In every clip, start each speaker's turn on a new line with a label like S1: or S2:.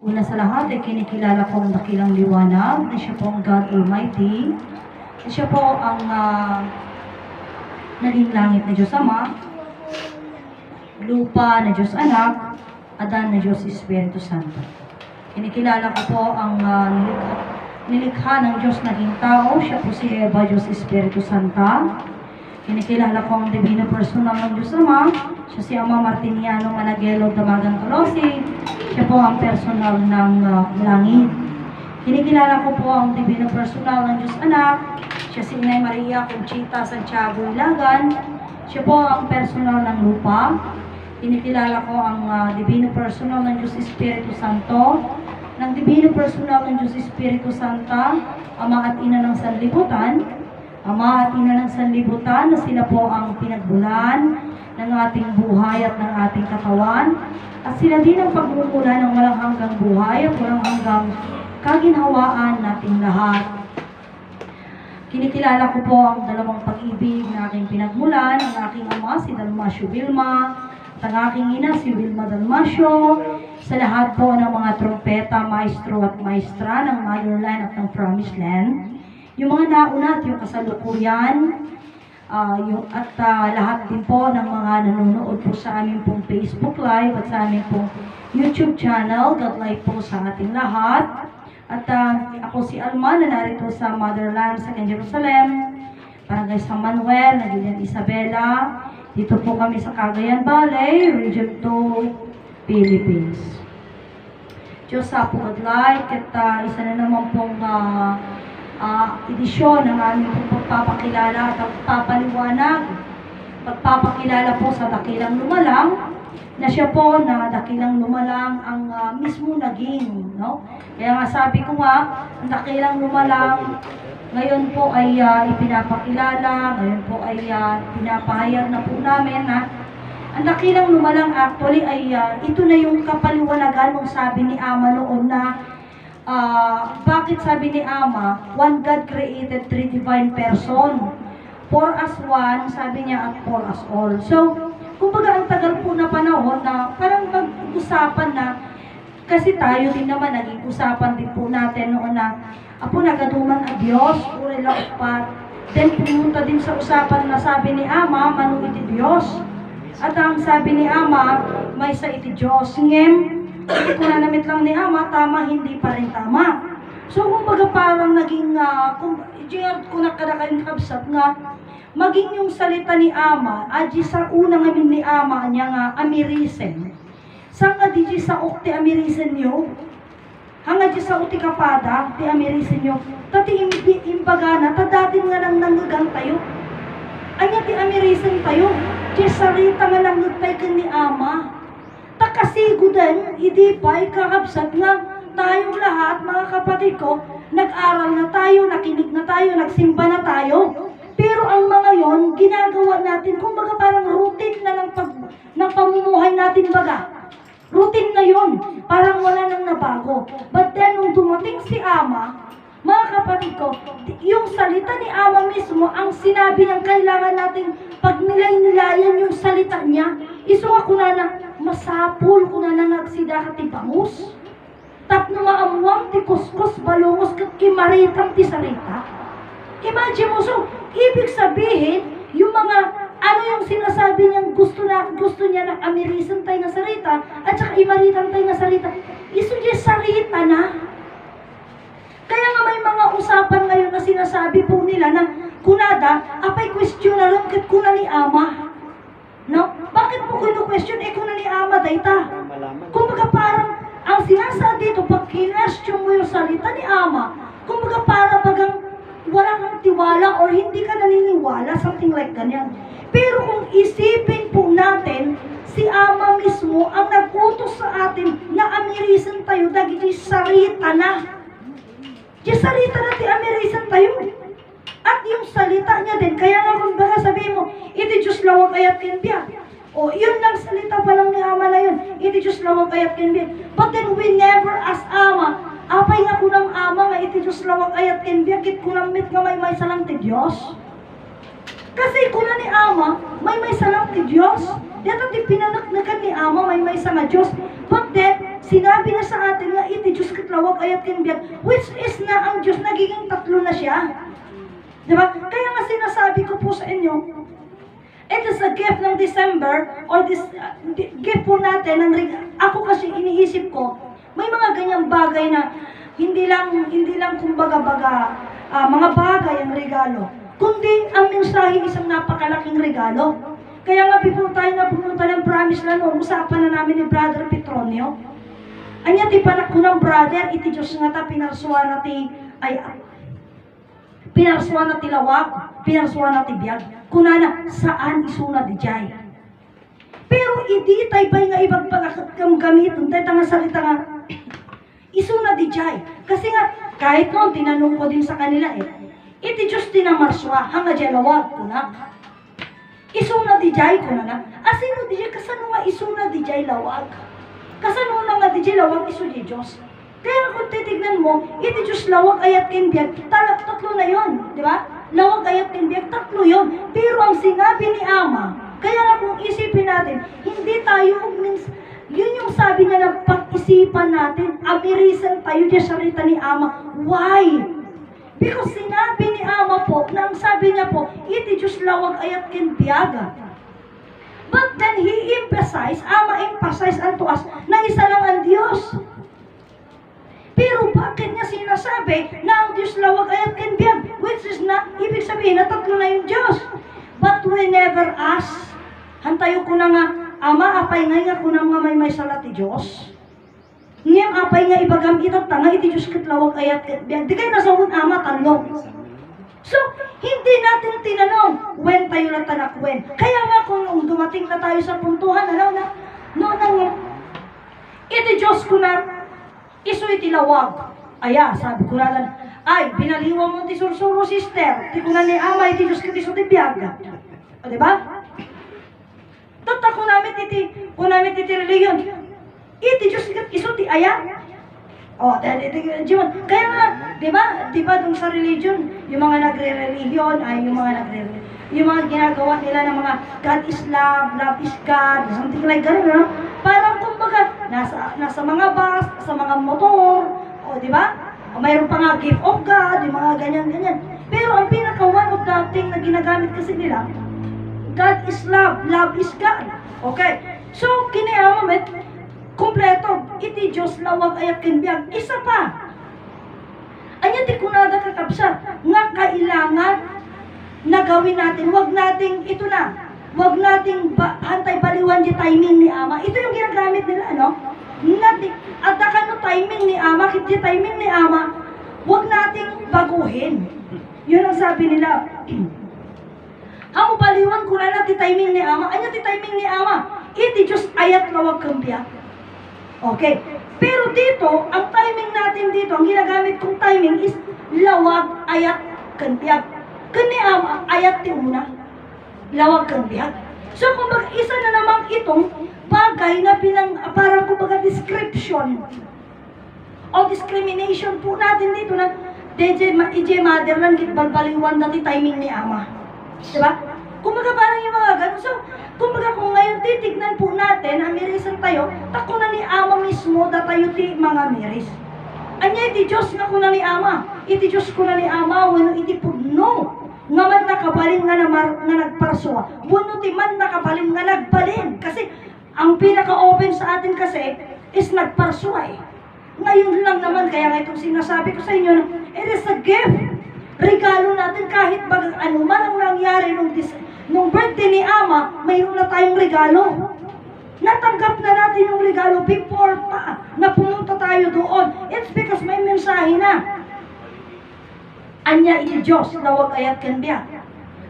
S1: Una sa lahat ay kinikilala ko ang dakilang liwanag na siya po ang God Almighty. Siya po ang naging langit na Diyos Ama, lupa na Diyos Anak, Adan na Diyos Espiritu Santo. Kinikilala ko po ang nilikha ng Diyos naging tao. Siya po si Eva, Diyos Espiritu Santa. Kinikilala ko ang divino personal ng Diyos Ama. Siya si Ama Martiniano Managelo Damagang Tolosi. Siya po ang personal ng langit. Kinikilala ko po ang divino personal ng Diyos Anak. Siya si Inay Maria Conchita Santiago Ilagan. Siya po ang personal ng lupa. Kinikilala ko ang divino personal ng Diyos Espiritu Santo. Ng divino personal ng Diyos Espiritu Santa, Ama at Ina ng Sanlibutan. Ama at Ina ng Sanlibutan na sila po ang pinagbulan ng ating buhay at ng ating katawan. At sila din ang pagmumula ng walang hanggang buhay at walang hanggang kaginhawaan nating lahat. Kinikilala ko po ang dalawang pag-ibig na aking pinagmulan, ang aking ama si Dalmasio Vilma, at ang aking ina si Vilma Dalmasio, sa lahat po ng mga trompeta, maestro at maestra ng Motherland at ng Promised Land, yung mga nauna at yung kasalukuyan, lahat din po ng mga nanonood po sa aming pong Facebook Live at sa aming pong YouTube channel. God life po sa ating lahat. At ako si Alma na narito sa Motherland sa Jerusalem, Barangay San Manuel, Nagilian Isabela. Dito po kami sa Cagayan Valley, Region 2, Philippines. Diyos sa po God life at isa na naman pong edisyon ng aming pagpapakilala at pagpapakilala po sa dakilang lumalang, na siya po na dakilang lumalang ang mismo naging, no? Kaya nga sabi ko nga, ang dakilang lumalang ngayon po ay ipinapakilala, ngayon po ay pinapahayag na po namin na ang dakilang lumalang actually ay ito na yung kapaliwanagan ng sabi ni Ama noon na bakit sabi ni Ama, one God created three divine person. For us one, sabi niya, at for us all. So, kumbaga ang tagal po na panahon na parang mag-usapan na, kasi tayo din naman, naging usapan din po natin noon na, apo nagaduman ang Diyos, urela upat. Then pumunta din sa usapan na sabi ni Ama, manu iti Diyos. At ang sabi ni Ama, may sa iti Diyos. Ngem, kung nanamit lang ni Ama, tama, hindi pa rin tama. So, kumbaga parang naging, kung nakadakaling kabsat nga, maging yung salita ni Ama, aji sa unang amin ni Ama niya nga, amirisen. Sa nga di sa ukti amirisen nyo, hanga di sa uti kapada, ti amirisen nyo, tati imbaga na, tadatin nga nang nanggagang tayo. Anya ti amirisen tayo, di sarita nga nanggagtay ka ni Ama. Takasigudan, hindi pa ikakabsat nga tayong lahat, mga kapatid ko, nag-aral na tayo, nakinig na tayo, nagsimba na tayo. Pero ang mga yon ginagawa natin, kumbaga parang routine na ng pamumuhay natin baga. Routine na yon, parang wala nang nabago. But then, nung dumating si Ama, mga kapatid ko, yung salita ni Ama mismo, ang sinabi niyang kailangan natin pag nilay-nilayan yung salita niya, iso ako na masapul ko na nagsida ka ti bangus. Tapno maamuang ti kuskus balungos kat kimaritang ti salita. Imagine mo, so, ibig sabihin, yung mga, ano yung sinasabi niyang gusto niya na amirisan tayo nga salita, at saka imaritan tayo nga salita, iso niya salita na. Kaya nga may mga usapan ngayon na sinasabi po nila na, kunada, apay question na lang kat kuna ni Ama. No? Bakit mo kinu-question? Kuna ni Ama, dayta. Kumbaga parang, ang sinasabi dito, pag kinestyon mo yung salita ni Ama, kumbaga para bagang wala kang tiwala or hindi ka naniniwala, something like ganyan. Pero kung isipin po natin, si Ama mismo ang nag-utos sa atin na amirisan tayo, dahil sarita na. Di sarita na ti amirisan tayo. At yung salita niya din, kaya nga kung baka sabihin mo, iti Diyos lawag ayat kinbiya. O, yun lang salita pa lang ni Ama na yun. Iti Diyos lawag ayat kinbiya. But then we never ask Ama, apay nga kunang Ama nga iti Diyos lawag ayat kinbiya, kit kunang mit nga may salang ti Diyos. Kasi kuna ni Ama, may salang ti Diyos. Dito ti pinanaknakan ni Ama, may sa nga Diyos. But then, sinabi na sa atin nga iti Diyos katlawag ayat ken biag, which is na ang Diyos nagiging tatlo na siya. Diba? Kaya nga sinasabi ko po sa inyo, it is a gift ng December, or this gift po natin, ako kasi iniisip ko, may mga ganyang bagay na hindi lang kumbaga mga bagay ang regalo, kundi ang mensahe isang napakalaking regalo. Kaya nga before tayo na pumunta ng promise na noon, usapan na namin ni Brother Petronio. Anya ti panak ko ng brother, iti Diyos nga ta pinarsuan na ti lawag, pinarsuan na ti biyag. Kunana, saan isuna di jay. Pero iti tayo nga ibang pagkakamiton, tayo nga salita nga, isuna di jay. Kasi nga, kahit noon, tinanong ko din sa kanila iti Diyos tinamarswa, hanga jay lawag, kunak. Isuna di jay, kunana. Asino di jay, kasano nga isuna di jay lawag? Kasano nga di jay lawag, iso di Diyos. Kaya kung titignan mo, iti Diyos lawag ayat ken biag, tatlo na yon, di ba? Lawag ayat ken biag, tatlo yon. Pero ang sinabi ni Ama, kaya nga kung isipin natin, hindi tayo, yun yung sabi niya na pag-isipan natin, amirisan tayo diya sa salita ni Ama. Why? Because sinabi ni Ama po, na ang sabi niya po, iti Diyos lawag ayat ken biag. But then He emphasized, Ama emphasized unto us, na isa lang ang Diyos. Pero bakit niya sinasabi na ang Diyos lawag ayat ken biag, which is na, ibig sabihin na tatlo na yung Diyos. But we never ask, hantayo ko na nga, Ama, apay nga ko na nga may salat ti Diyos. Ngayong apay nga ibagam itat nga, iti Diyos katlawag ayat ken biag. Di kayo nasawon, Ama, tanong. So, hindi natin tinanong, when tayo lang tanakwen. Kaya nga kung dumating na tayo sa puntuhan, iti Diyos ko na, iso itilawag. Aya, sabi ko na lang, ay, binaliwa mo ti sursuro, sister. Ti ko na ni Ama, iti Diyos ka ti so ti biyaga. O, diba? Tata ko namin iti religion. Iti Diyos ka iso ti aya. O, kaya nga, diba dun sa religion, yung mga nagre-religion, ay yung mga ginagawa nila ng mga God is love, love is God, something like gano'n, no? Parang kumbaga, nasa mga bus, sa mga motor, o di ba? O mayroon pa nga gift of God, yung mga ganyan-ganyan. Pero ang pinaka-one of the thing na ginagamit kasi nila, God is love, love is God. Okay? So, kiniamamit, kumpleto, iti Diyos lawag ayat ken biag, isa pa. Anya ti kunada kakabsat, nga kailangan na gawin natin, wag nating hantay baliwan di timing ni Ama. Ito yung ginagamit nila, ano? At no timing ni Ama, kit di timing ni Ama, wag nating baguhin. Yun ang sabi nila. Hamo baliwan ko na ti timing ni Ama. Anya ti timing ni Ama? Iti Diyos ayat lawag kambya. Okay. Pero dito, ang timing natin dito, ang ginagamit kong timing is lawag ayat kambya. Kani ayat ti una, lawag kang bihag. So, kumbaga, isa na namang itong bagay na parang kumbaga description o discrimination po natin dito na DJ mother lang balbaliwan na ti timing ni Ama. Diba? Kumbaga parang yung mga ganun. So, kumbaga kung ngayon titignan po natin, amirisan tayo, tako na ni Ama mismo da tayo ti mga miris. Anya iti Diyos nga kuna ni Ama. Iti Diyos kuna ni Ama, wano iti pudno. Nga man nakabalin nga nagparsuwa. Wano ti man nakabalin nga nagbalin. Kasi, ang pinaka-open sa atin kasi is nagparsuwa eh. Ngayon lang naman, kaya nga itong sinasabi ko sa inyo, it is a gift. Regalo natin kahit ano man ang nangyari nung birthday ni Ama, mayroon na tayong regalo. Natanggap na natin yung regalo before pa na pumunta tayo doon. It's because may mensahe na. Anya iti Diyos, lawag ayat ken biag.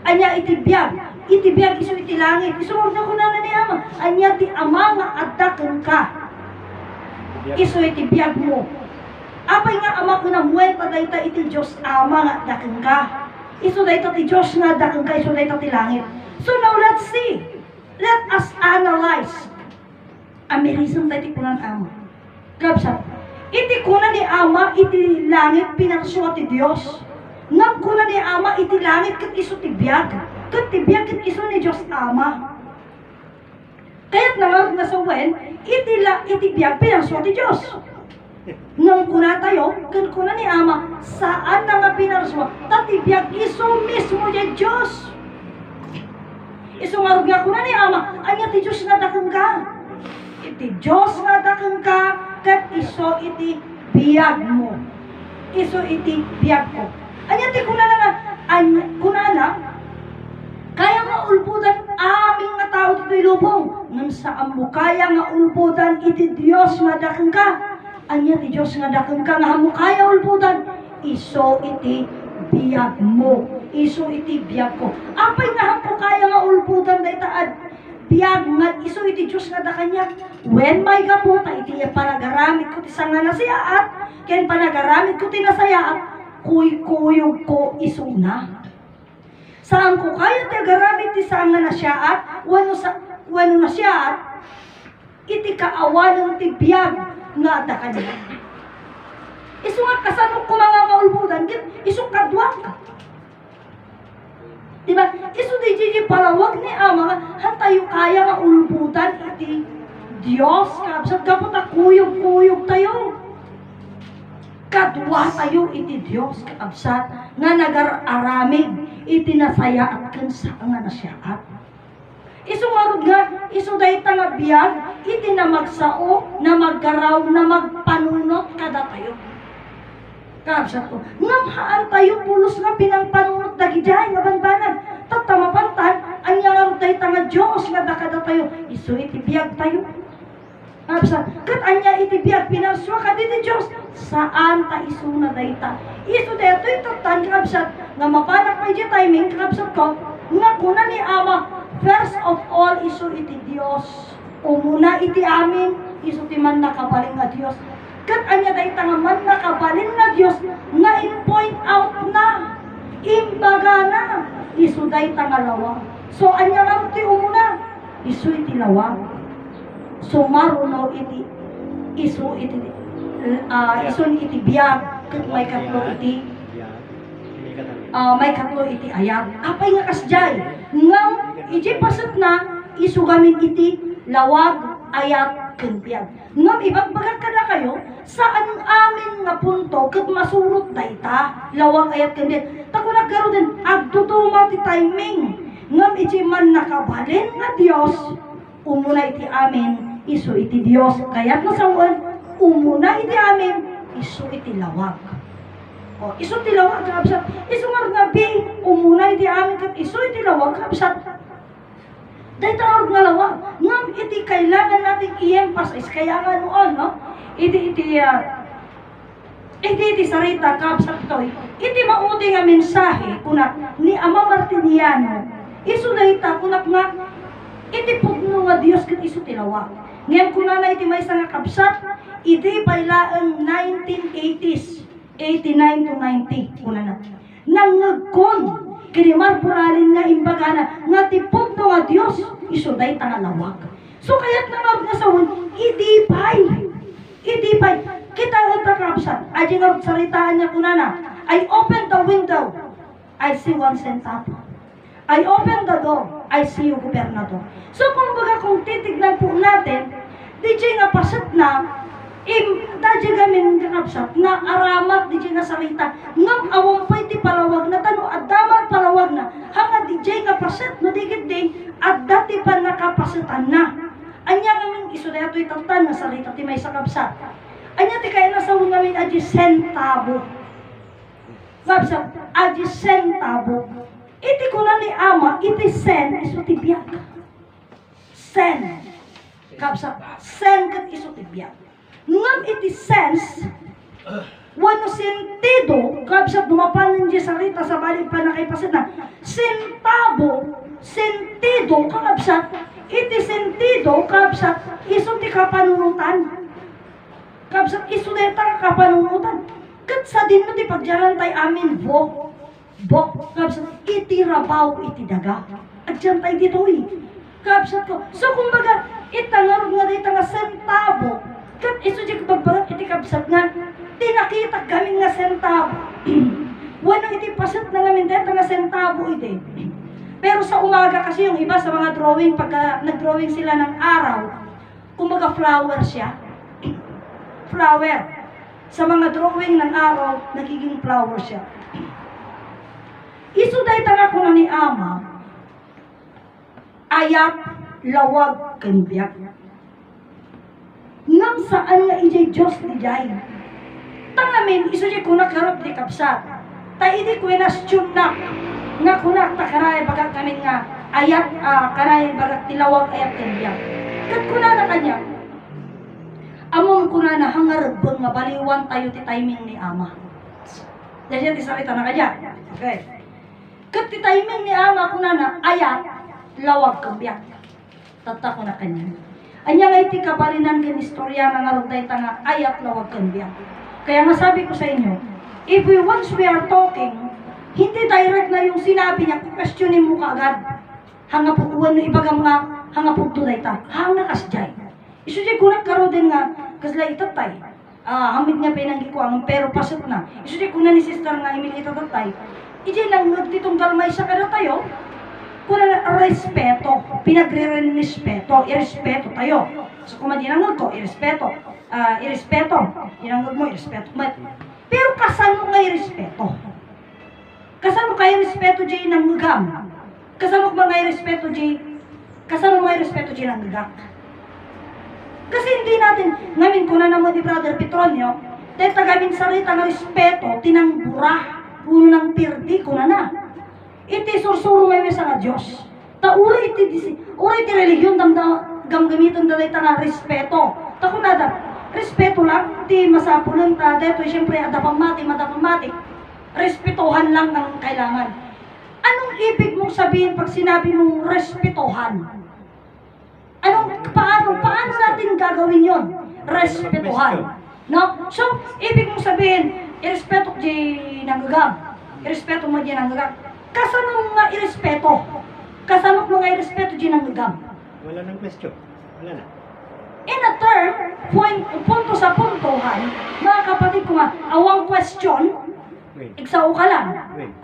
S1: Anya iti biag iso iti langit. Isuwag na ko na ni Ama. Anya ti Ama nga addaken ka. Iso iti biag mo. Apay nga Ama ko na muwenta dayta iti Diyos, Ama nga addaken ka. Iso dayta ti Diyos nga addaken ka, iso dayta ti langit. So now let's see. Let us analyze. Amirisan tayo ti kunan Ama. Gabsa. Iti kunan ni Ama, iti langit, pinarsuwa ti Diyos. Nang kunan ni Ama, iti langit, kat iso ti biyag. Kat ti biyag, kat iso ni Diyos Ama. Kaya't nangarap nga sa wen, iti biyag pinarso ti Diyos. Ngam kuna tayo, kuna ni Ama, saan na nga pinarso, tati biyag iso mismo di Diyos. Iso nga nga kuna ni Ama, anya ti Diyos nga dakeng ka. Iti Diyos nga dakeng ka, kat iso iti biyag mo. Iso iti biyag ko. Anya ti kuna na nga, kuna na, kaya nga ulpudan aming nga tao dito'y lubong. Ngam saan mo kaya nga ulpudan iti Diyos nga dakeng ka. Anya ti Diyos nga dakeng ka nga mo kaya ulpudan. Iso iti biyag mo. Iso iti biyag ko. Apay nga mo kaya nga ulpudan da itaad. Biyag nga iso iti Diyos nga dakanya. When may kaputa iti panagaramit ko ti sanga na siyaat. Ken panagaramit ko ti nasayaat. Kuy-kuyog ko iso na. Saan ko kaya ti agaramit ti sanga na siyaat. Wano na siyaat. Iti kaawanan ti biyag nga dakanya. Iso nga kasanok ko mga maulbudan. Iso kadwak. Diba? Iso di palawag ni Ama. Tayo kaya nga ulbudan iti Diyos. Kabsat kapot kuyog-kuyog tayo. Kadwa tayo iti Diyos. Kabsat nga nagar-aramid iti nasayaat kan sa nga nasyaat. Iso marod nga, iso dahi nga biyag, iti na magsao, na maggaraw, na magpanunot kada tayo. Kabsat ko, ngamhaan tayo pulos nga pinangpanunot dagiday nga banbanan. Tatamapantan, anya nga dahi nga Diyos nga dakada tayo. Iso iti biyag tayo. Kabsat, kat anya iti biyag, pinarswa ka diti Diyos. Saan ta iso na dahi ta? Iso dahi ito itatan, kabsat, nga mapanak may di timing, kabsat ko, nga kuna ni Ama, first of all, iso iti Diyos. Umuna iti amin, iso ti man nakabaling nga Diyos. Kat anya dahi nga man nakabaling nga Diyos, nga in-point out na, imbaga na, iso dahi nga lawag. So, anya lang ti umuna, iso iti lawag. So, maruno iti, iso iti biyag, kat may katlo iti, may katlo iti ayat. Apay nga kasjay, ngam, iti pasat na, isugamin iti lawag, ayat, kempiyag. Ngam, ibagbagat kada kayo, saan amin nga punto, kat masurot da ita, lawag, ayat, kempiyag. Tako nagkaro din, agtutuma ti timing. Ngam, iti man nakabalin nga Diyos, umuna iti amin, iso iti Diyos. Kaya't nasawan, umuna iti amin, iso iti lawag. O, iso iti lawag, kabsat. Iso nga umuna iti amin, kat iso iti lawag, kabsat. Dahil tawag nga lawag. Ngam, iti kailangan natin i-emphasize. Kaya nga noon, no? Iti sarita, kabsat to. Iti mauti nga mensahe, kunat, ni Ama Martiniano. Iso na ita, kunat nga, iti pugno nga Diyos kat iso tilawag. Ngayon kuna na iti may nga kabsat, iti pailaan 1980s, 89 to 90, kuna na. Nangagkon, kinimar puralin nga imbagana, nga tipugno nga Diyos, iso day tangalawag. So kaya't nangag nga sawon, idipay. Kita nga kabsat, aji nga saritaan niya kuna na, I open the window, I see one centavo. I open the door, I see you, gobernador. So, kung titignan po natin, DJ nga pasat na, dadya gamin nga kapsat, na aramat, DJ nga sarita, ngam awang pa iti palawag na tano, at damang palawag na, hanga DJ nga pasat, no digit din, at dati pa nakapasatan na. Anya ngamin, iso na ito itatan na sarita, ti may sa kapsat. Anya ti kaya nasawang ngamin, aji centavo. Kapsat, aji centavo. Iti ko na ni Ama, iti sen, iso ti biyag. Sen. Kapsat, sen kat iso ti biyag. Ngam iti sense, wano sentido, kapsat dumapanin di sarita sa balik pa na kay pasad na, sentabo, sentido, kapsat, iti sentido, kapsat, iso ti kapanunutan. Kapsat, iso ti kapanunutan. Kat sa din mo ti pagjaran tay amin, kapsat, iti rabaw, iti daga. At dyan tayo dito kapsat ko. So, kumbaga, itangarog nga dito nga sentabo. Kat iso di bagbagat iti kapsat nga, tinakita kami nga sentabo. Wano iti pasat na namin dito nga sentabo iti. Pero sa umaga kasi yung iba sa mga drawing, pagka nag-drawing sila ng araw, kumaga flower siya. Flower. Sa mga drawing ng araw, nagiging flower siya. Isuday tanga ko na ni Ama, ayat lawag kanbiyak. Ngam saan nga ijay Diyos ni Jay. Tangamin, isuday ko na karot di kapsat. Tay di kwenastyon na, nga kunak takaray bagat kanin nga, ayat, karay bagat tilawag ayat kanbiyak. Kat kuna na kanya, among kuna na hangarabang nga baliwan tayo ti timing ni Ama. Dahil ti salita na kanya. Okay. Kat ti timing ni Ama kuna na ayat lawag kambiyak. Tata ko na kanya. Anya nga iti kabalinan kin istorya na narunday ta nga ayat lawag kambiyak. Kaya nga sabi ko sa inyo, if once we are talking, hindi direct na yung sinabi niya, questionin mo kaagad. Hangapukuan no ibagam nga, hangaputo day ta. Hanga kasjay. Isu di kunat karo din nga, kasla itatay. Hamid nga pinanggi ko ang pero pasok na. Isu di kuna ni sister nga imil itatay. Ije nang nagtitunggal may sa kada tayo, kuna na respeto, pinagre-respeto, irespeto tayo. So kung madinangod ko, irespeto. Irespeto. Dinangod mo, irespeto. Pero kasan mo nga irespeto? Kasan mo kayo respeto di ng ngagam? Kasan mo mga irespeto di? Kasan mo mga irespeto di ng ngagak? Kasi hindi natin, ngamin ko na naman ni Brother Petronio, dahil tagamin sarita ng respeto, tinangbura, puno ng pirdi ko na. Iti sursuro may mesa nga Diyos. Uri iti religion, gamitan dalay ta nga respeto. Takunada, respeto lang, ti masapulan ta, dito siyempre adapamati, respetuhan lang ang kailangan. Anong ibig mong sabihin pag sinabi mong respetuhan? Paano natin gagawin yon? Respetuhan. No? So, ibig mong sabihin, irespeto di nanggagam. Irespeto mo di nanggagam. Kasano nga irespeto? Kasano mo nga irespeto di nanggagam?
S2: Wala nang question. Wala na.
S1: In a term, punto sa puntuhan, mga kapatid ko nga, awang question, iksao ka lang.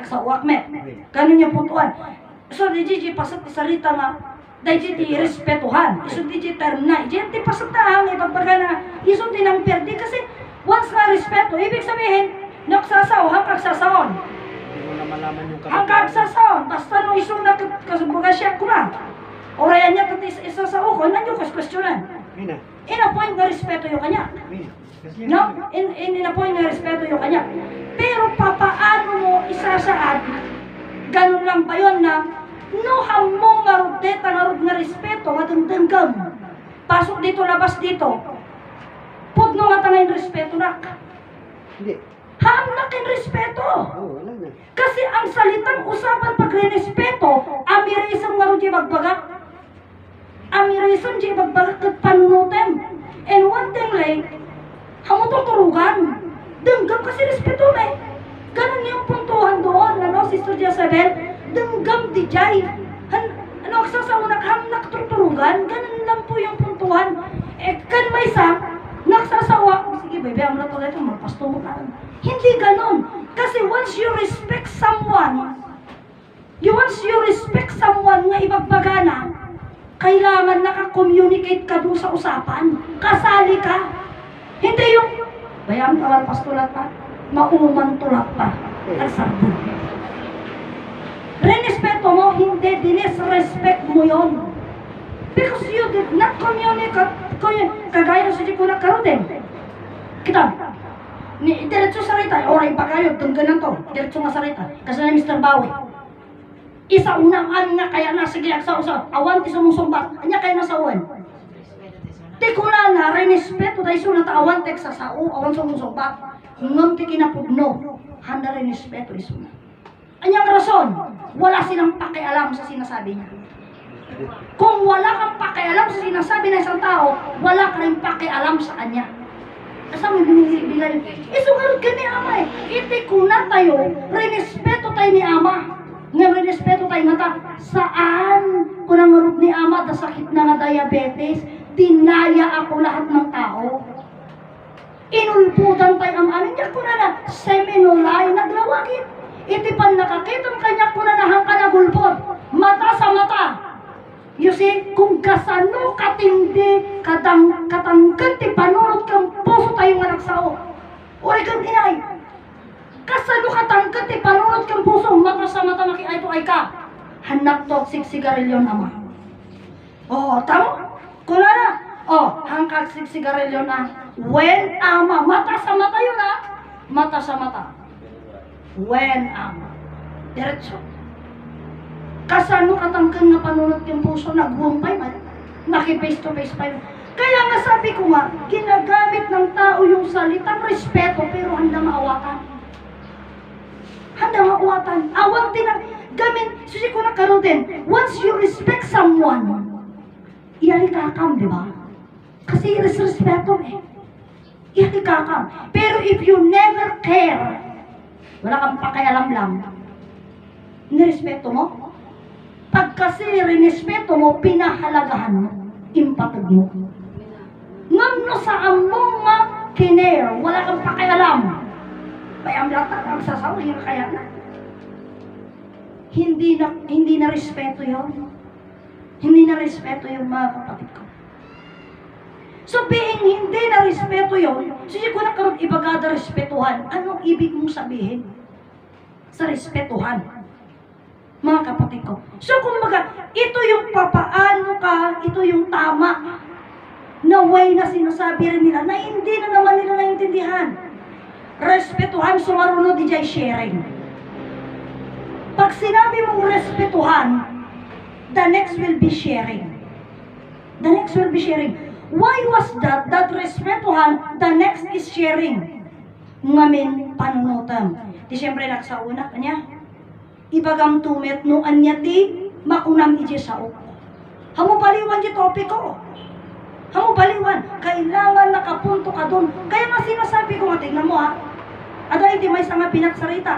S1: Iksao akmet. Ganun yung puntuhan. So, di pasat sarita nga, dahil di respetuhan. Iso di term na. Di pasat na ang ipagbaga na iso din ang perdi. Kasi once na respeto, ibig sabihin, naksasaw, hangkag sasaon.
S2: Hindi mo na malaman yung
S1: Hangkag sasaon. Basta no iso na kasumbaga siya ko na. Orayan niya tatis isa sa uko, nanyo questionan. In a point na respeto yung kanya. No? In a point na respeto yung kanya. Pero papaano mo isasaad, ganun lang ba yun na no hamong marudeta nga respeto nga dengdenggam. Pasok dito, labas dito. Pudno nga tangayin respeto na.
S2: Hindi.
S1: Hamnakin respeto.
S2: Wala na.
S1: Kasi ang salitang usapan pagre-respeto, amirisang nga rin di magbagak. Amirisang di magbagak at panunutem. And one thing like, hamututurugan. Denggam kasi respeto na eh. Ganun yung puntuhan doon, ano, Sister Jezebel? Denggam di jay. Ano, sasauna hamnak tuturugan, ganun lang po yung puntuhan. Kan may sa, nagsasawa, sige baby, ang lato ito, magpasto mo ka. Hindi ganun. Kasi once you respect someone nga ibagbaga na, kailangan naka-communicate ka doon sa usapan. Kasali ka. Hindi yung, bayang kawal pastulat pa, mauman tulat pa. Nagsabot. Renespeto mo, hindi, dinisrespect mo yon. Because you did not communicate, kagaya sa di ko nagkaroon. Kita, diretso sarita, oray pa kayo, tungganan to, diretso nga sarita. Kasi na Mr. Bawi. Isa unang na kaya na, sige, agsa-usa, awan ti sumusumbat, anya kaya nasawan. Ti ko na, renespeto, dahil sunat awan tek sa sao, awan sumusumbat. Ngam ti kinapugno, handa renespeto isuna. Anyang rason, wala silang pakialam sa sinasabi niya. Kung wala kang pakialam sa sinasabi ng isang tao, wala ka rin pakialam sa kanya. Asa mo binibigay? Isugarot ka ni Ama eh. Iti kuna tayo, renespeto tayo ni Ama. Nga renespeto tayo nga ta, saan ko nang marunong ni Ama, da sakit na nga diabetes, tinaya ako lahat ng tao. Inulputan tayo ang amin niya kuna na, seminolay, naglawagin. Iti pan nakakitang kanya kuna na hangka nagulpot. mata sa mata. You see, kung kasano katindi, katangkan ti panunod kang puso tayong anak sao. Uri kang inay. Kasano katangkan ti panunod kang puso, mata sa mata makiay to ay ka. Hanap to sigarilyo ama. Oh, tamo? Kuna na. Oh, hangkag sigarilyo na. When ama, mata sa mata yun ha. Mata sa mata. When ama. Diretso. Kasano katangkan nga panunod yung puso, naghumpay man. Naki-face to face pa yun. Kaya nga sabi ko nga, ginagamit ng tao yung salitang respeto pero handa maawatan. Handa maawatan. Awan din ang gamin. Susi ko na karoon din. Once you respect someone, iyali kakam, di ba? Kasi respeto eh. Iyali kakam. Pero if you never care, wala kang pakialam lang, nirespeto mo? Pag kasi rinespeto mo, pinahalagahan mo, impatid mo. Ngamno sa among kiner, wala kang pakialam. Bayang lata, ang sasaw, kaya na. Hindi na respeto yun. Hindi na respeto yung mga kapatid ko. So being hindi na respeto yun, sige ko na karoon ibagada respetuhan. Anong ibig mong sabihin sa respetuhan? Mga kapatid ko. So kumbaga, ito yung papaano ka, ito yung tama na way na sinasabi rin nila na hindi na naman nila naintindihan. Respetuhan, sumarunod di jay sharing. Pag sinabi mong respetuhan, the next will be sharing. The next will be sharing. Why was that? That respetuhan, the next is sharing. Ngamin panunutam. Di siyempre nagsauna kanya. Ibagam tumet no anya ti makunam ije sao. Hamo baliwan di topiko. Hamo baliwan. Kailangan nakapunto ka doon. Kaya nga sinasabi ko nga, tingnan mo ha. Ada iti may nga pinagsarita.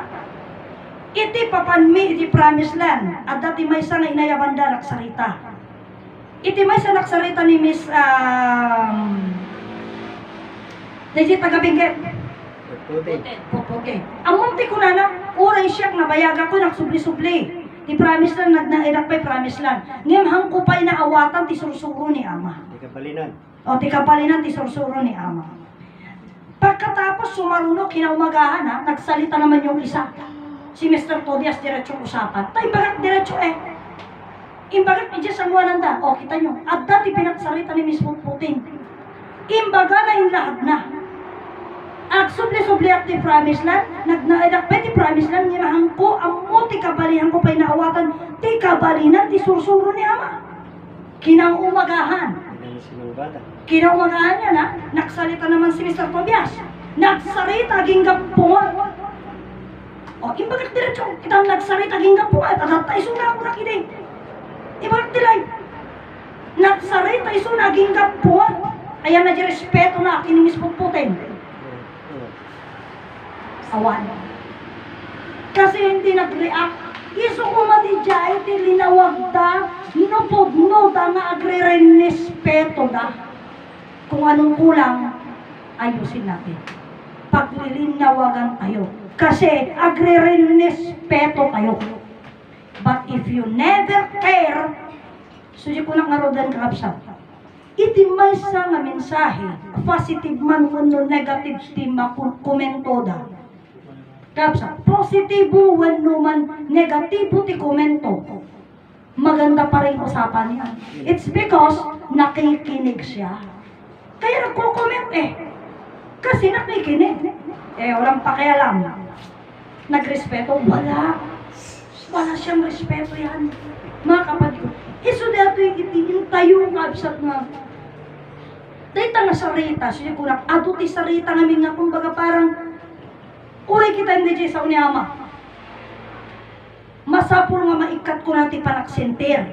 S1: Iti papanmi iti promised land. Ada ti may nga inayabanda nagsarita. Iti may sa nagsarita ni Miss Deji Tagabingge. Okay. Among ti ko na oray siya nabayaga ko nagsubli-subli. Ti promise lang nagnairap pa'y promise lang. Ngem hangko pa'y naawatan ti sursuro ni ama.
S2: Di kapalinan.
S1: O ti kapalinan ti sursuro ni ama. Pagkatapos sumaruno kinaumagahan ha, nagsalita naman yung isa. Si Mr. Tobias diretso usapan. Tay bagak diretso eh. Imbagat ije sa muananda. O kita nyo. At dati pinagsalita ni Miss Putin. Imbaga na yung lahat na. At subli-subli at ti promise lang, nagnaidak pa ti promise lang, nginahang ko, ang mo ti kabalihan ko pa'y naawatan, ti kabalinan, ti sursuro ni ama. Kinaumagahan. Kinaumagahan yan ha, nagsalita naman si Mr. Tobias. Nagsalita, ginggapungan. O, imbagak diretso, kitang nagsalita, ginggapungan, at atay suna ako nakinig. Imbagak dilay. Nagsalita, isuna, ginggapungan. Ayan na di respeto na, kinimis Putin. Awan. Kasi hindi nag-react. Iso kumatidya, iti linawag da, nupod da nga agre-respeto da. Kung anong kulang, ayusin natin. Paglilinawagan tayo. Kasi agre-respeto tayo. But if you never care, susi ko nang ngarodan kakabsat. Iti may sa nga mensahe, positive man kuno negative ti makomento da. Kapsa, positibo when naman negatibo ti komento. Maganda pa rin usapan niya. It's because nakikinig siya. Kaya nagko-comment eh. Kasi nakikinig. Eh, walang pakialam. Nagrespeto? Wala. Wala siyang respeto yan. Mga kapatid ko. Iso dato yung itingin tayo kapsat nga. Dahil nga sarita. Siya ko na, ato ti sarita namin nga kumbaga parang uray kita hindi sa unyama. Masapul nga maikat ko natin panaksintir.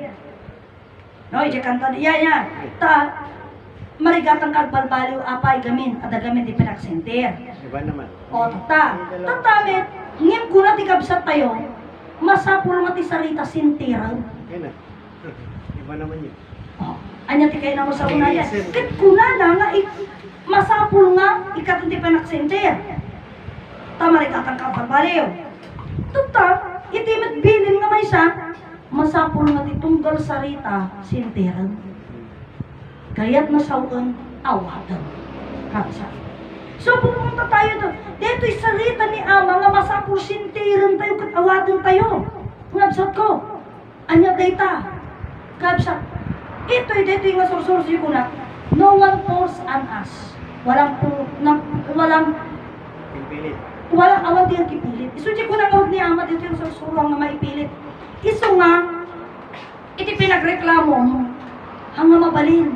S1: No, ije kanta diya yan. Ta, marigatang kagbalbaliw apay gamin, ada gamin di panaksintir.
S2: Iba naman.
S1: O, tatamit, ngim ko natin kabsat tayo, masapul nga ti sarita sintiran.
S2: Yan na. Iba naman yun.
S1: O, anya ti kayo na mo sa unayan. Kit kuna na nga, masapul nga, ikat di panaksintir. Tama rin katang kapabaliw. Tuta, itimit bilin nga may siya, masapul nga titunggal sarita sintiran. Kaya't nasawang awatan. Kapsa. So pumunta tayo doon. Dito'y sarita ni Ama nga masapul sintiran tayo kat awatan tayo. Ngabsat ko. Anya data. Kapsa. Dito'y nga sursursi ko na. No one force on us. Walang
S2: Pimpilit.
S1: walang awan din kipilit. Isuji ko na karoon ni Ama dito yung sursurang nga maipilit. Iso nga, iti pinagreklamo mo. Hanga mabalin.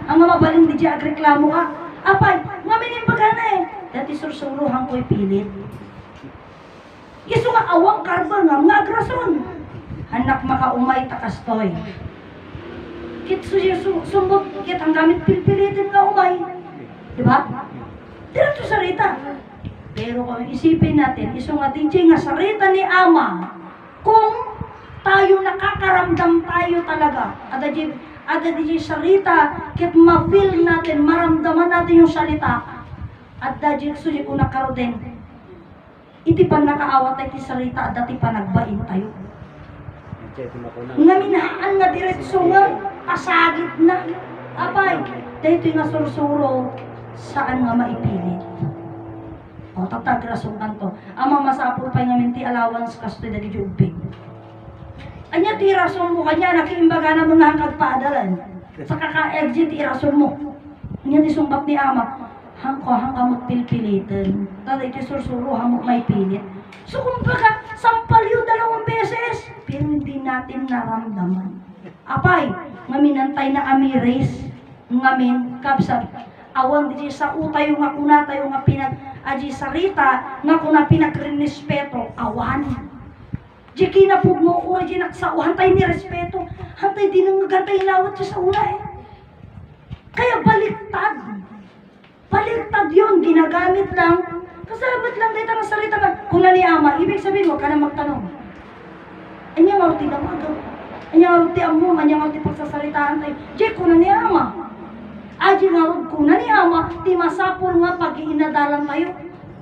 S1: Hanga mabalin di siya agreklamo ka. Apay, ngaminim pagana eh. Dati sursuruhan ko'y pilit. Iso nga awang karba nga, nga agrason. Hanak makaumay takastoy. Kit sumbot, kit ang gamit pilpilitin nga umay. Diba? Diretso sarita. Pero kung isipin natin, iso nga DJ nga sarita ni Ama, kung tayo nakakaramdam tayo talaga, ada DJ sarita, kit ma-feel natin, maramdaman natin yung salita, at DJ suji ko nakaroden, iti pa nakaawat tayo ti sarita, at dati pa nagbain tayo. Nga minahaan nga diretso nga, asagit na. Apay, dito nga sursuro, saan nga maipilit. O, tatag rason kanto. Ama masapul pa nga minti allowance kasto dali jubig. Anya ti rason mo kanya, nakiimbaga na mga kagpaadalan. Sa kaka-exit, ti rason mo. Anya ti sumbat ni Ama, hangko magpilpilitan. Tada iti sursuro, hamok may pilit. So kumbaga, sampal yun 2 beses. Pero hindi natin naramdaman. Apay, ngaminantay na amiris, ngamin, kapsat, awan di sa utayo nga kuna tayo nga aji sarita, nga kuna pinagrespeto, awan. Di kinapug mo o, di naksauhan tayo ni respeto, hantay di nang gantay lawat siya sa una eh. Kaya baliktad. Baliktad yun, ginagamit lang. Kasabat lang dito ng salita nga, kuna ni Ama, ibig sabihin mo, ka na magtanong. Anya nga roti lang agaw. Anya nga roti among, anya nga roti pagsasalitaan tayo. Di kuna ni Ama. Aji nga roti kuna ni Ama, di masapol nga pag-iinadalan tayo.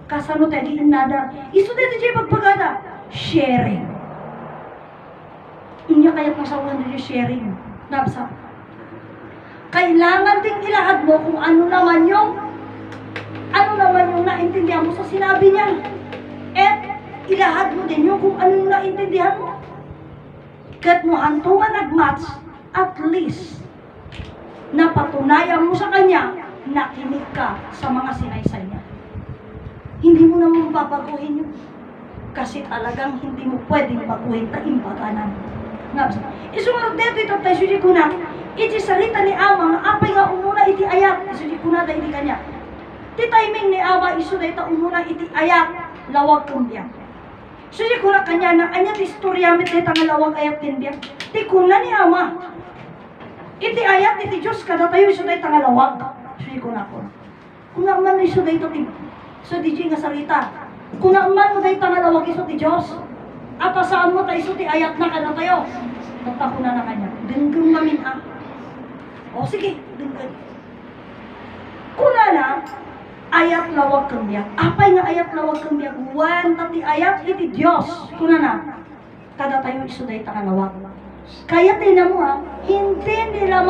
S1: Kasano tayo di-inadar. Iso dito di pagpagada. Sharing. Inya kaya't masawalan din yung sharing. Nabsa. Kailangan ding ilahad mo kung ano naman yung naintindihan mo sa sinabi niya. At ilahad mo din yung kung ano yung naintindihan mo. Kat mo hantungan nag-match, at least, napatunayan mo sa kanya, nakinig ka sa mga sinaysay niya. Hindi mo naman babaguhin yun. Kasi talagang hindi mo pwedeng baguhin taimbaganan. Isumunod dito ito tayo, suji ko na, iti salita ni Ama, nga apay nga umuna iti ayat, suji ko na dahil kanya. Ti timing ni Ama, iso na ito umuna iti ayat, lawag kumbiyang. Suji ko na kanya na, anya ti istoryamit na ito nga lawag ayat kumbiyang. Ti kuna ni Ama, iti ayat, iti Diyos, kada tayo iso na ito nga lawag. Suji ko na ko. Kung naman iso na ito, so DJ nga salita, kung naman mo na ito nga lawag iso ti Diyos, at saan mo tayo ti ayat na kada tayo. Tagtako na kanya. Denggang namin ah. O sige, denggang. Kuna na, ayat lawag kambiyak. Apay nga ayat lawag kambiyak. Wan tati ayat iti Diyos. Kuna na, kada tayo isuday takalawag. Kaya tinan mo ha, hindi nila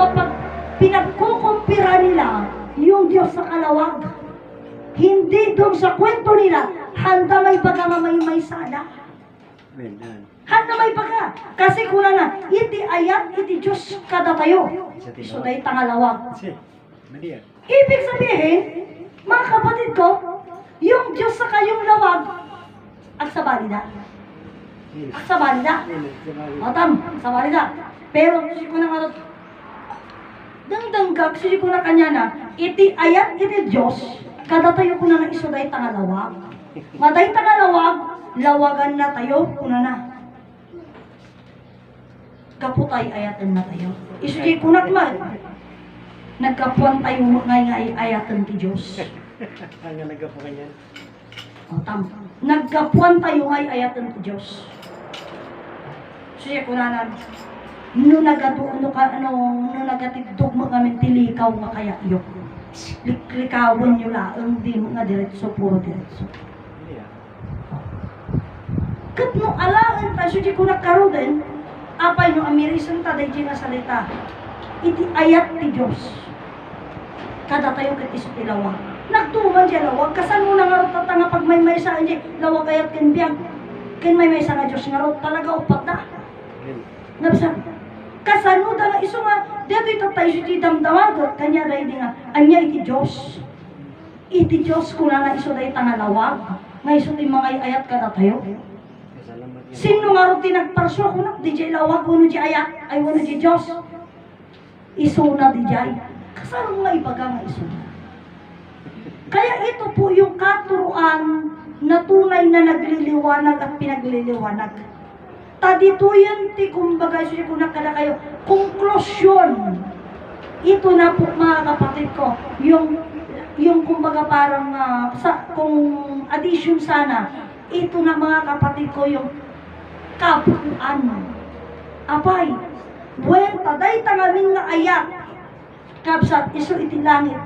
S1: pinagkukumpira nila yung Diyos sa kalawag. Hindi doon sa kwento nila, handa may baga may sana. Handa may baga. Kasi kuna na, iti ayat, iti Diyos kada tayo. So dahi tangalawag. Ibig sabihin, mga kapatid ko, yung Diyos sa kayong lawag, agsabali na. Agsabali na. O tam, agsabali na. Pero, susi ko na nga, dangdanggag, susi ko na kanya na, iti ayat, iti Diyos, kada tayo kuna na iso dahi tangalawag. Maday tangalawag, lawagan na tayo, kuna na. Kaputay ayatan na tayo. Isuji kunak man. Nagkapuan tayo ngay ayatan ti Diyos.
S2: Hanga nagkapuan yan.
S1: O tam. Nagkapuan tayo ngay ayatan ti Diyos. Isuji kunanan. No nagatidog mo kami tilikaw nga kaya iyo. Likawon nyo laang di mo nga diretso, puro diretso. Kat mo alangan ta, isuji kunak karoden, Apay nyo amirisan ta, dahi nga salita. Iti ayat ti Diyos. Kada tayo kat iso ti lawag. Nagtuman di lawag. Kasano na nga ro nga pag may saan di, lawag ayat ken biyag. Ken may saan nga Diyos nga ro, talaga upat na. Nabsa. Kasano da nga iso nga, dito itatay siya di damdamag. Kanya dahi di nga, anya iti Diyos. Iti Diyos kung na iso dahi tangalawag. Nga iso ti mga ayat kada tayo. Sino nga ro tinagparsyo ko na, di jay lawag, wano di ayat, ay wano di Diyos. Iso na di jay. Kasano nga ibaga nga iso na. Kaya ito po yung katuruan na tunay na nagliliwanag at pinagliliwanag. Tadito yan ti kumbaga iso ko na kada kayo, konklusyon. Ito na po mga kapatid ko, yung kumbaga parang kung addition sana, ito na mga kapatid ko yung kabuuan. Apay, when taday tangamin nga ayat, kapsat, iso iti langit.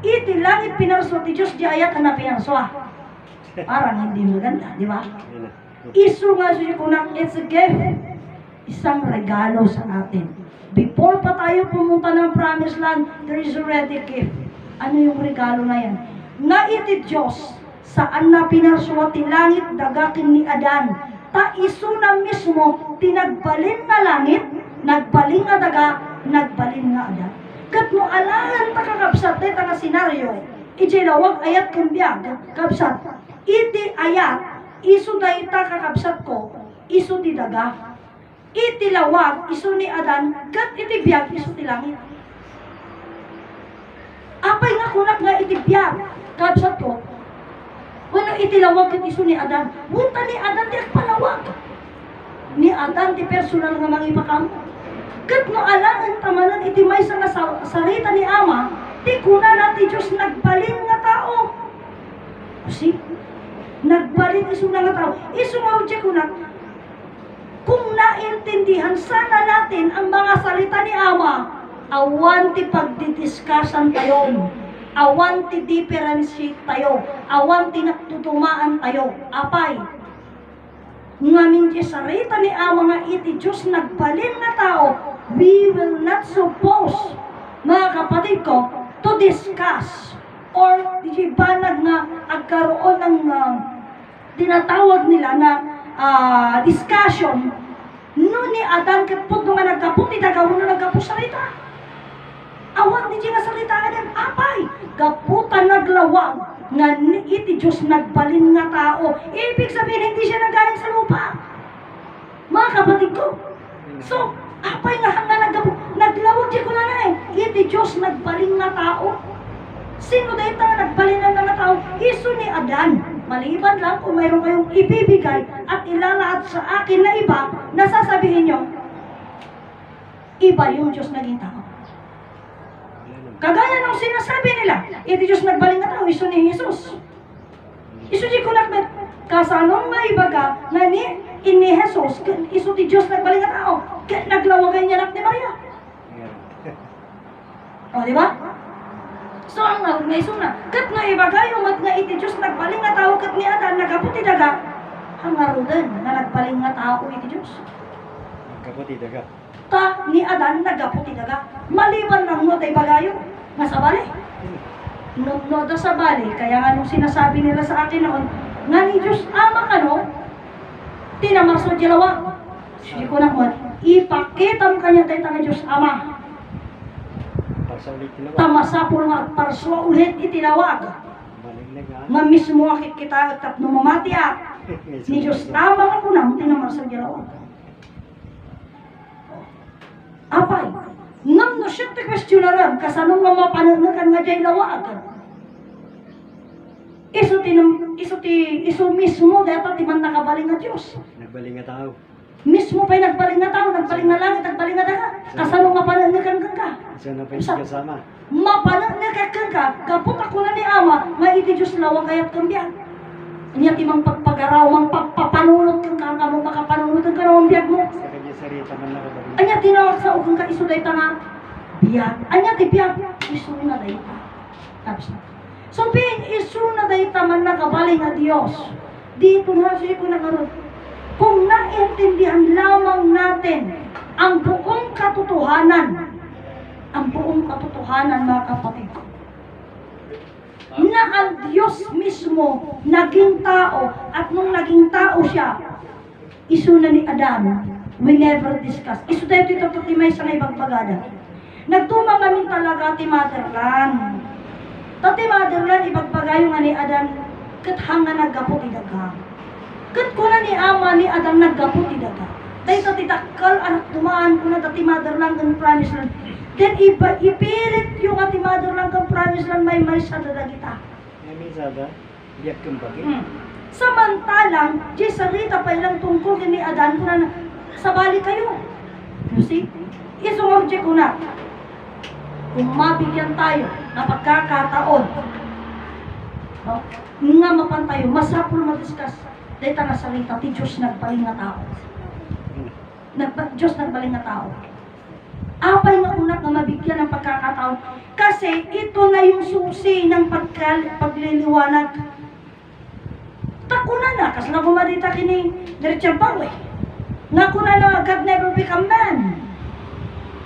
S1: Iti langit pinarso ti Diyos, di ayat na pinarso. Parang hindi maganda, di ba? Iso nga siya kunang, it's a gift. Isang regalo sa atin. Before pa tayo pumunta ng promised land, there is already a gift. Ano yung regalo na yan? Na iti Diyos, saan na pinarsuwa ti langit dagakin ni Adan. Ta iso na mismo, tinagbalin nga langit, nagbalin nga daga, nagbalin nga Adan. Kat mo alahan ta kakabsat, dito nga senaryo, iti lawag ayat kambiyag, kabsat, iti ayat, iso dahi ta kakabsat ko, iso ti daga, iti lawag, iso ni Adan, kat iti biyag, iso ti langit. Apay nga kunak nga iti biyag, kabsat ko, wala itilawag kat iso ni Adan. Munta ni Adan di agpalawag. Ni Adan di personal nga mangipakam. Kat no alangan tamanan iti may sa sarita ni Ama, di kuna na ti Diyos nagbalin nga tao. Kasi, nagbalin iso nga tao. Iso nga udya kunak, kung naintindihan sana natin ang mga salita ni Ama, awan ti pagdidiskussan tayo. Awan ti differentiate tayo. Awan ti nagtutumaan tayo. Apay. Ngamin ti sarita ni Ama nga iti Diyos nagbalin na tao, we will not suppose, mga kapatid ko, to discuss or di banag nga agkaroon ng tinatawag nila na discussion no ni Adan kapag nga nagkaputi dagawin na nagkaput sarita. Awan di nga salita nga din, apay, kaputan naglawag, nga iti Diyos nagbalin nga tao. Ibig sabihin, hindi siya nanggaling sa lupa. Mga kapatid ko. So, apay nga naglawag di ko na na iti Diyos nagbalin nga tao. Sino dahil nga nagbalin nga tao? Iso ni Adan. Maliban lang kung mayroon kayong ibibigay at ilalahat sa akin na iba, nasasabihin nyo, iba yung Diyos naging tao. Kagaya ng sinasabi nila, iti Diyos nagbaling nga tao, iso ni Jesus. Iso di ko nakmet, kasanong may baga na ni Jesus, iso ti Diyos nagbaling nga tao, naglawagan niya ni Maria. O, di ba? So, ang nga iso na, kat nga ibagay, umat nga iti Diyos nagbaling nga tao, kat ni Adan, nagaputi daga, ang ngarudan na nagbaling nga tao iti Diyos.
S2: Nagkaputi daga.
S1: Ta ni Adan nagaputi daga. Maliban ng no tay bagayo nga sa bali. No sa bali, kaya nga nung sinasabi nila sa akin noon, nga ni Diyos Ama kano, tinamarso dilawa. Sige ko na mo, ipakitam kanya tayo nga Diyos Ama. Tamasapol nga parswa ulit itinawag. Nga mismo akit kita at numamati ni Diyos Ama nga po na, tinamarso dilawa. Apay, ngam no siya te questionaran, kasanong mamapananakan nga jay lawag. Iso mismo, dapat di man nakabaling nga Diyos.
S2: Nagbaling nga tao.
S1: Mismo pa'y nagbaling nga tao, nagbaling nga langit, nagbaling nga daga. Kasanong mapananakan ka.
S2: Isa na pa yung kasama.
S1: Mapananakan ka, kaput ako na ni Ama, nga iti Diyos lawag kayat kambiyag. Inya timang pagpagaraw, mang pagpapanunod kang kamong makapanunod kang karawang biyag mo.
S2: Sa kanya sarita man nakabaling.
S1: Anya tinawag sa ukang ka iso dayta nga biyag. Anya ti biyag iso na dayta. Tapos na. So being iso na dayta man nakabaling nga Dios. Dito na siya ko nakaroon. Kung naintindihan lamang natin ang buong katotohanan mga kapatid, na ang Diyos mismo naging tao, at nung naging tao siya, isuna ni Adan, we never discuss. Isu dahil ito may sa ibang pagada. Nagtumang kami talaga ti motherland. Tati motherland, ibagpagayo nga ni Adan, kat hanga naggapo ti daga. Kat kuna ni ama ni Adan naggapo ti daga. Dahil tati takal, anak tumaan kuna tati motherland ng promise land. Then ipilit yung ati motherland ng promise land may sa dadagita.
S2: May sada, biyak kang bagi.
S1: Samantalang, di sarita pa ilang tungkol ni Adan kuna na sabali kayo. You see? Isungorje ko na. Kung mabigyan tayo na pagkakataon, no, nga mapan tayo, masapul madiskas, dahil nga salita, ti Diyos nagbaling nga tao. Diyos nagbaling nga tao. Apay nga unak na mabigyan ng pagkakataon. Kasi ito na yung susi ng pagliliwanag. Takuna na, kasi na bumadita kini Diretsyang Bawe. Nga kuna na God never become man.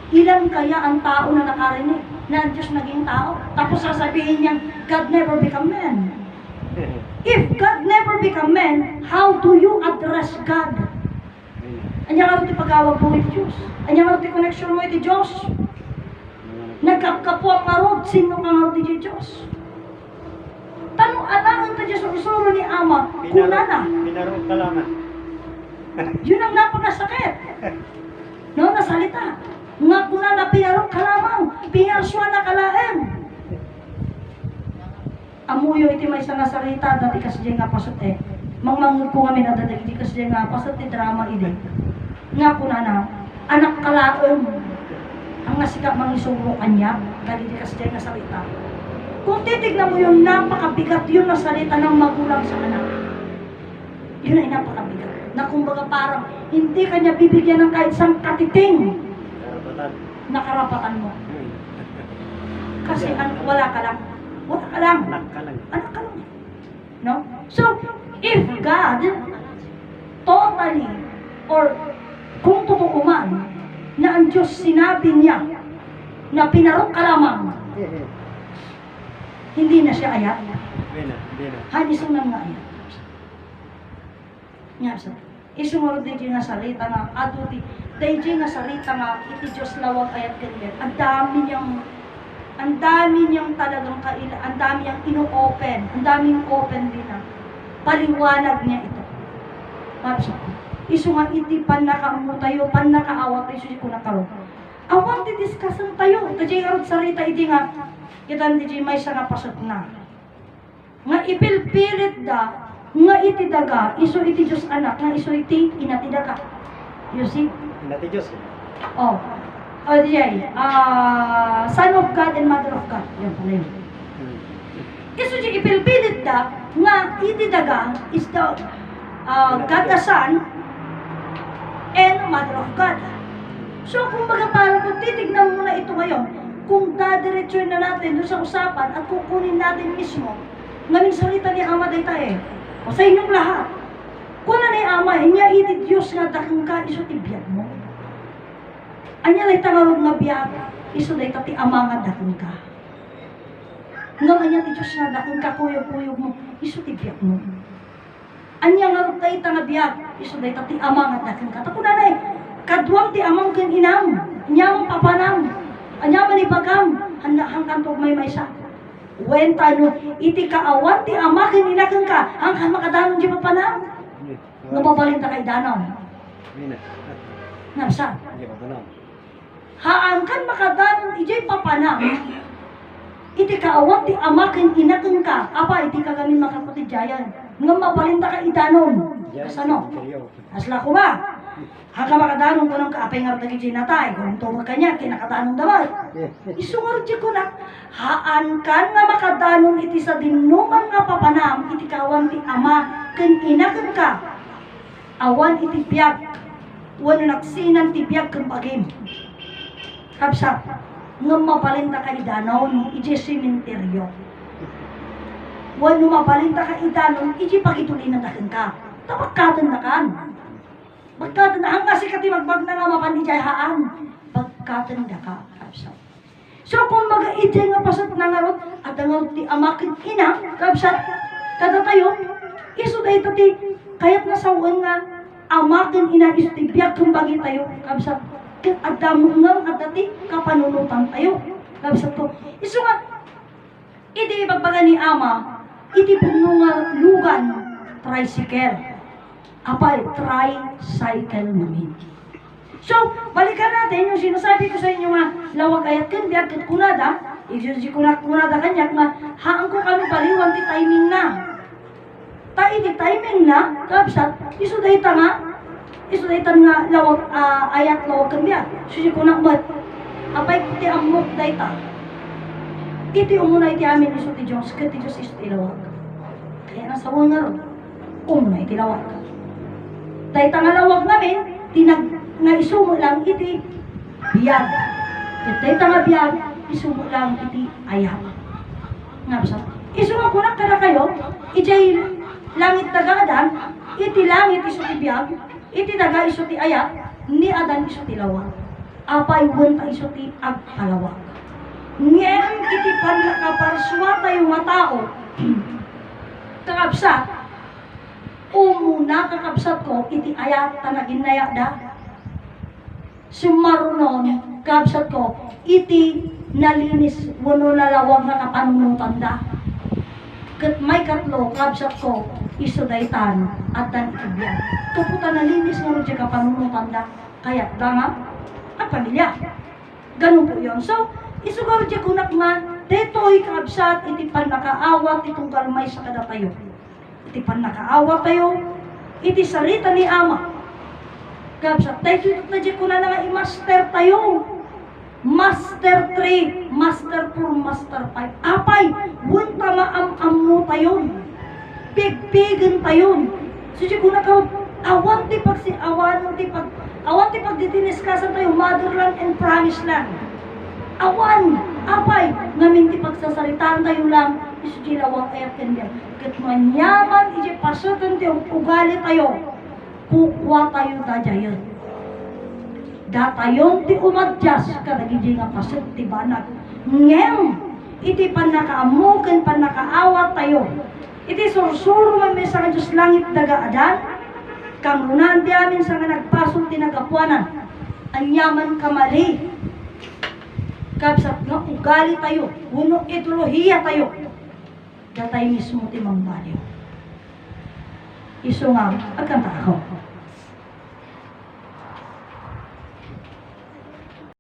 S1: Ilan kaya ang tao na nakarinig na ang Diyos naging tao? Tapos sasabihin niya, God never become man. If God never become man, how do you address God? Anya nga ito pag-awag mo iti Diyos. Anya nga ito connection mo iti Diyos. Nagkapkapo ang marod, sino ka nga iti Diyos? Tanong alangan ta Diyos, usuro ni Ama, kuna na.
S2: Pinaro ka lamang.
S1: Yun ang napakasakit. No, nasalita. Nga kuna na pinaro ka lamang, pinarswa na kalaeng. Amuyo iti may nga salita, dati kasi nga pasot Mangmangod ko kami na dati kasi nga pasot drama ide. Nga kuna na, anak kalaeng. Ang nasikap mangisuro kanya, dati kasi nga salita. Kung titignan mo yung napakabigat yun na salita ng magulang sa anak. Yun ay napakabigat. Na kumbaga parang hindi kanya bibigyan ng kahit isang katiting na karapatan mo. Kasi wala ka lang. Wala ka lang. Anak ka lang. No? So, if God totally, or kung totoo man, na ang Diyos sinabi niya na pinarok ka lamang, hindi na siya ayat.
S2: Hindi na.
S1: Hanisong lang nga ayat. Nga sa isumurod din nga salita nga aduti dahil nga salita nga iti Diyos lawag ayat ganyan. Ang dami niyang talagang ang dami niyang ino-open, ang daming open din na paliwanag niya ito. Mapsa iso nga iti panakaamu tayo, panakaawat tayo susi ko na karon. Awan ti discussion tayo. Tadi nga sarita iti nga kita di may sa napasot na. Nga ipilpilit da, nga iti daga, iso iti Diyos anak, nga iso iti inati daga. You see?
S2: Inati Diyos.
S1: Oh. Oh, diyan. Son of God and Mother of God. Yan pala yun. Iso di ipilpilit da, nga iti daga is the God the Son and Mother of God. So, kung baga parang kung titignan mo na ito ngayon, kung dadiretsuin na natin doon sa usapan at kukunin natin mismo, ngaming salita ni Ama day tayo o sa inyong lahat. Kung na ni Ama, niya iti Diyos nga dakang ka, iso tibiyag mo. Anya lay tangarog nga biyag, iso day tati Ama nga dakang ka. Nga anya ti Diyos nga dakang ka, kuyog-kuyog mo, iso tibiyag mo. Anya nga rog tayo nga biyag, iso day tati Ama nga dakang ka. Tako nanay, kadwang ti amang ken inam, nyamang papanam, anya manibagam, hangkan tog may maysa. When tayo, iti kaawan ti ama ken inakeng ka, hangkan makadanon di papanam. Nababalin ta kay danaw. Napsa. Haangkan makadanon ijay papanam. Iti kaawan ti ama ken inakeng ka, apa iti kagamin makaputijayan. Nga mabalin ta kay danon. Kasano? Asla ko ba? Hangga makadanon ko ng kaapay nga rin ginatay, kung tumag kanya, kinakadanong damay. Isungar di ko na, haan kan nga makadanon iti sa dinuman nga papanam, iti kawan ti ama, ken inakan ka, awan iti biyag, wano naksinan ti biyag ken pagim. Kapsa, nga mabalinta ka idanon, iti sementeryo. Wano mabalinta ka idanon, iti pagitulinan na ka, tapakatan na kan. Pagkatan ang nga si kati magbag na nga mapandijayahaan. Pagkatan da ka, kabsat. So kung mag-ijay nga pasat na nga rot, at ang ti amakin ina, kabsat, kada tayo, iso dahi tati, kayat na sawan nga, amakin ina iso ti biyak kung bagi tayo, kabsat. At damo nga, at dati, kapanunutan tayo, kabsat ko. Iso nga, iti bagbaga ni ama, iti puno nga lugan, tricycle. Apay, tricycle namin. So, balikan natin yung sinasabi ko sa inyo nga, lawag ayat kan, biyak kat kunada, isi kunada kanyak nga, haang ko kami baliwan ti timing na. Iti timing na, kapsat, iso dayta nga, lawag, ayat lawag kan biyak. Susi kunak mat, apay ti amok dayta. Iti umuna iti amin iso ti Diyos, kat ti Diyos iso ti lawag. Kaya nasawa nga ron, umuna iti lawag. Dahil tangalawag namin, nga isumo lang iti biyag. Dahil nga biyag, isumo lang iti ayam. Nga bisa. Isumo ko na kada kayo, iti langit tagadan, iti langit iso ti biyag, iti daga iso ti ayat, ni adan iso ti lawag. Apay wanta iso ti agpalawag. Ngayon iti panakaparswa tayo nga tao, kakabsat, umuna kakabsat ko, iti ayat tanagin naya da. Sumarunon, kakabsat ko, iti nalinis, wano lalawag na kapanunutan da. Kat may katlo, kakabsat ko, iso daytan, at dan ikibyan. Kaputa nalinis nga rin kapanunutan da, kaya dama, at pamilya. Ganun po yun. So, isugaw dyan kunak man, deto'y kakabsat, iti pan nakaawat, itong kalmay sa kada tayo. Iti pan nakaawat tayo, iti sarita ni Ama. Kakabsat, tayo na dyan kuna na nga i-master tayo. Master 3, Master 4, Master 5. Apay, wun tama am-am tayo. Big-bigan tayo. So dyan kuna ka, awan ti pag ditineskasan tayo, motherland and promised land. Awan, apay, ngamin ti pagsasalitaan tayo lang, iso dilawang ayat kanyan. Kat manyaman, iti pasutan tayo, ugali tayo, kukwa tayo dajayon. Datayong ti umadjas, kadagidi nga pasut ti banag. Ngem, iti panakaamukan, panakaawat tayo. Iti sursuro man may sa Diyos langit dagaadan, kang runan di amin sa nga nagpasok ti nagapuanan, anyaman kamali. Kabsat nga ugali tayo, uno ideolohiya tayo, datay mismo ti mangbaliw. Iso nga, agkanta ako.